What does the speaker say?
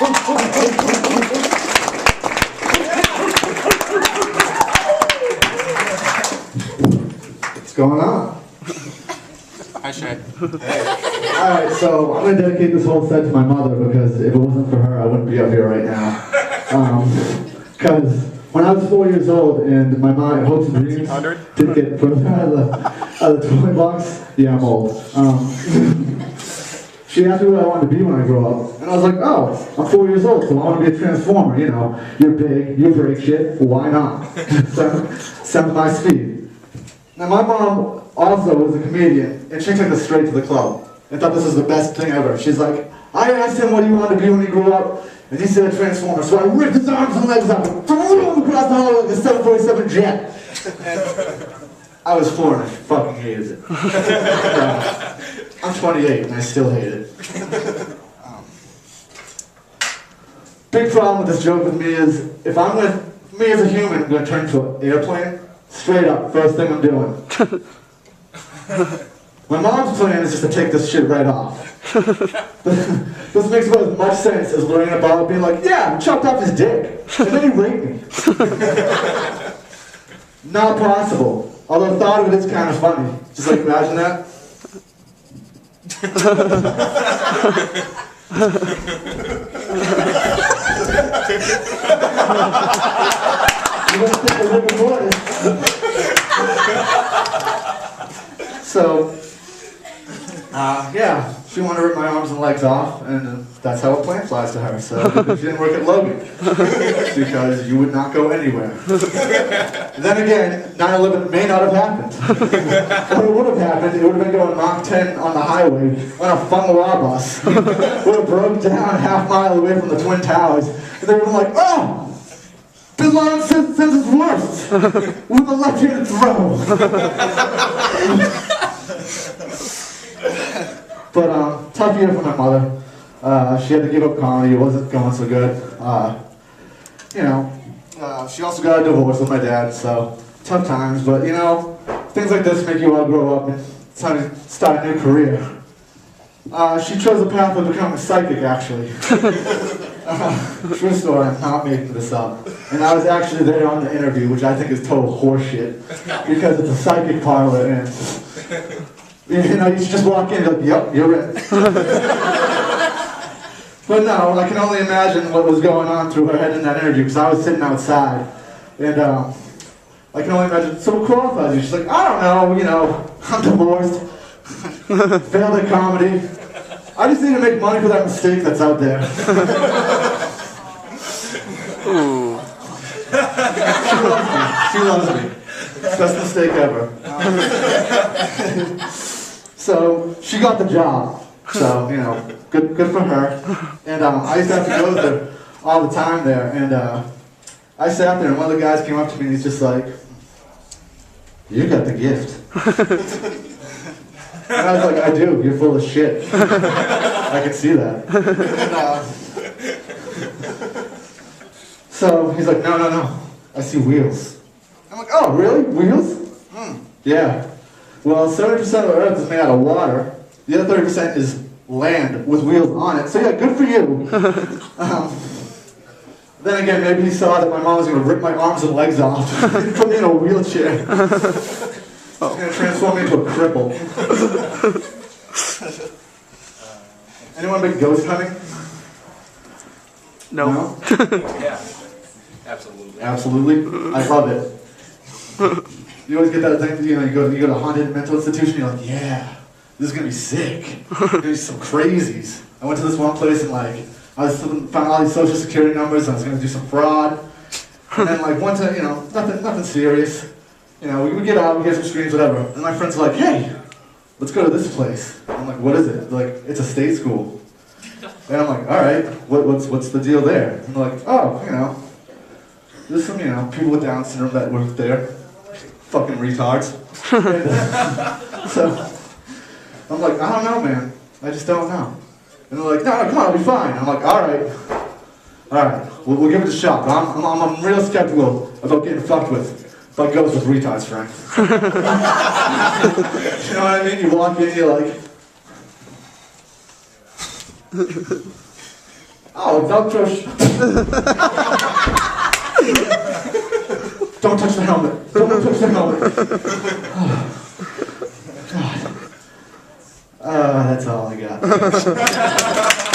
What's going on? Hi, Shea. Alright, so I'm going to dedicate this whole set to my mother because if it wasn't for her, I wouldn't be up here right now. Because when I was 4 years old and my hopes and dreams didn't get further out of the toy box, yeah, I'm old. She asked me what I wanted to be when I grow up, and I was like, oh, I'm 4 years old, so I want to be a transformer, you know. You're big, you break shit, why not? Sounds my speed. Now my mom also was a comedian, and she took us straight to the club, and thought this was the best thing ever. She's like, I asked him what he wanted to be when he grew up, and he said a transformer, so I ripped his arms and legs out and threw him across the hall like a 747 jet. And I was 4 and I fucking hated it. I'm 28 and I still hate it. Big problem with this joke with me is, if I'm with me as a human, I'm going to turn into an airplane. Straight up, first thing I'm doing. My mom's plan is just to take this shit right off. This makes about as much sense as learning about being like, yeah, I chopped off his dick, and then he raped me. Not possible. Although the thought of it is kind of funny. Just like, imagine that. So, yeah, she wanted to rip my arms and legs off, and that's how a plane flies to her. So she didn't work at Logan, because you would not go anywhere. Then again, 9/11 may not have happened. What would have happened, it would have been going Mach 10 on the highway on a Fung-Wah bus. Would have broke down half mile away from the Twin Towers, and they would have been like, oh! Bin Laden sends his worst with a left-handed throw. But tough year for my mother. She had to give up comedy. It wasn't going so good. You know, she also got a divorce with my dad, so tough times. But you know, things like this make you all grow up and it's time to start a new career. She chose the path of becoming a psychic, actually. True story, I'm not making this up. And I was actually there on the interview, which I think is total horseshit, because it's a psychic parlor, and you know, you just walk in and be like, yep, you're in. But no, I can only imagine what was going on through her head in that interview, because I was sitting outside, and I can only imagine, so what qualifies you? She's like, I don't know, you know, I'm divorced, failed at comedy, I just need to make money for that mistake that's out there. Ooh. She loves me. Best mistake ever. So she got the job. So, you know, good for her. And I used to have to go there all the time there. And I sat there and one of the guys came up to me and he's just like, you got the gift. And I was like, I do, you're full of shit. I can see that. And, so he's like, no, I see wheels. I'm like, oh, really? Wheels? Yeah. Well, 70% of the earth is made out of water. The other 30% is land with wheels on it. So yeah, good for you. Then again, maybe he saw that my mom was going to rip my arms and legs off and put me in a wheelchair. It's going to transform me into a cripple. Anyone been ghost hunting? No? Yeah, absolutely. Absolutely? I love it. You always get that thing, you know, you go to a haunted mental institution, you're like, yeah, this is going to be sick. There's going to be some crazies. I went to this one place and like, found all these social security numbers, and I was going to do some fraud. And then like one time, you know, nothing serious. You know, we would get out, we get some screens, whatever. And my friends are like, hey, let's go to this place. I'm like, what is it? They're like, it's a state school. And I'm like, all right, what's the deal there? And they're like, oh, you know, there's some, you know, people with Down syndrome that work there. Fucking retards. And, so, I'm like, I don't know, man. I just don't know. And they're like, no, come on, I'll be fine. I'm like, all right, we'll give it a shot. But I'm real skeptical about getting fucked with. If I go with retards, Frank. You know what I mean? You walk in, you're like... Oh, don't push. Don't touch the helmet. Don't touch the helmet. Oh, God. That's all I got.